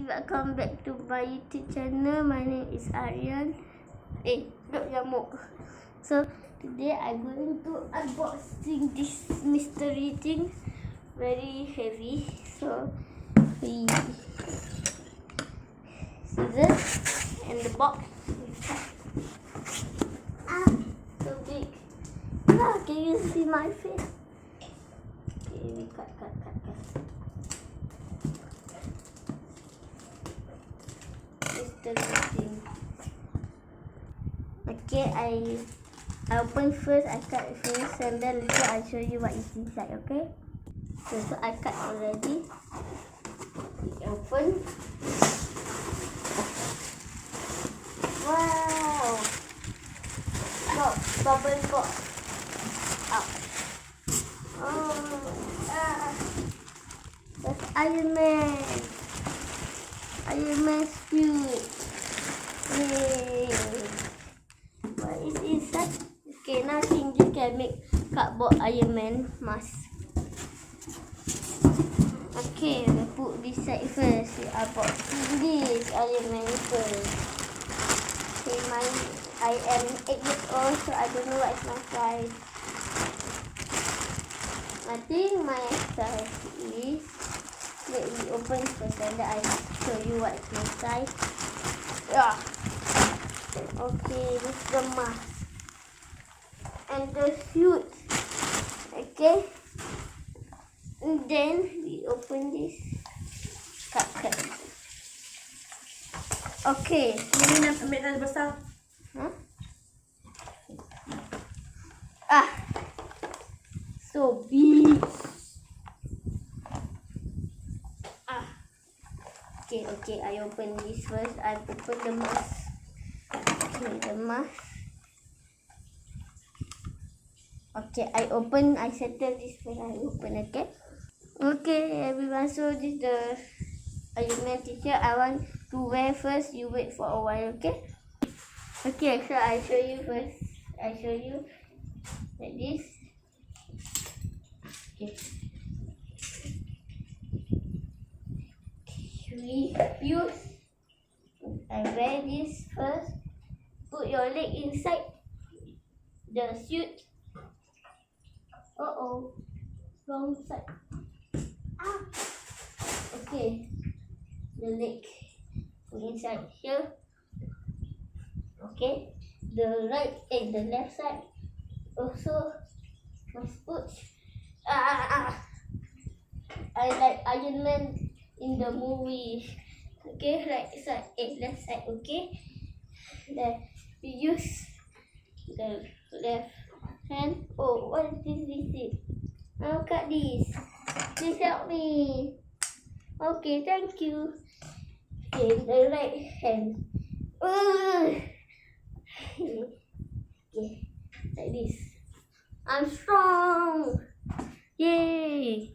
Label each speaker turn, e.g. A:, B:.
A: welcome back to my YouTube channel. My name is Aryan. Dok nyamuk. So today I'm going to unboxing this mystery thing. Very heavy. So scissors and the box. So big. Can you see my face? Okay, we cut. Mystery. Okay, I open first, I cut first, and then later I'll show you what is inside, okay? So I cut already. We open. Wow! Look, bubble pop. Out. That's IronMan. IronMan suit. Yay! What is inside? Okay, now Shinji can make cardboard IronMan mask. Okay, we put this side first. I bought this IronMan first. Okay, I am 8 years old, so I don't know what is my size. I think my size is. Let me open first and then I show you what is my size. Yeah. Okay, this is the mask and the suit. Okay. And then we open this cupcake. Okay.
B: Ini nak ambil yang besar.
A: So big. Okay, I open this first. I open the mask. Okay, the mask. Okay, I settle this first. I open, okay? Okay, everyone, so this is the IronMan t-shirt. I want to wear first. You wait for a while, okay? Okay, so I show you first. I show you like this. Okay. I wear this first. Put your leg inside the suit. Wrong side. Okay, the leg put inside here. Okay, the left side also must put. I like IronMan in the movie. Okay, right side, left side. Okay, then we use the left hand. Oh, what is this? I'll cut this. Please help me. Okay, thank you. Okay, the right hand. Okay, like this. I'm strong. Yay!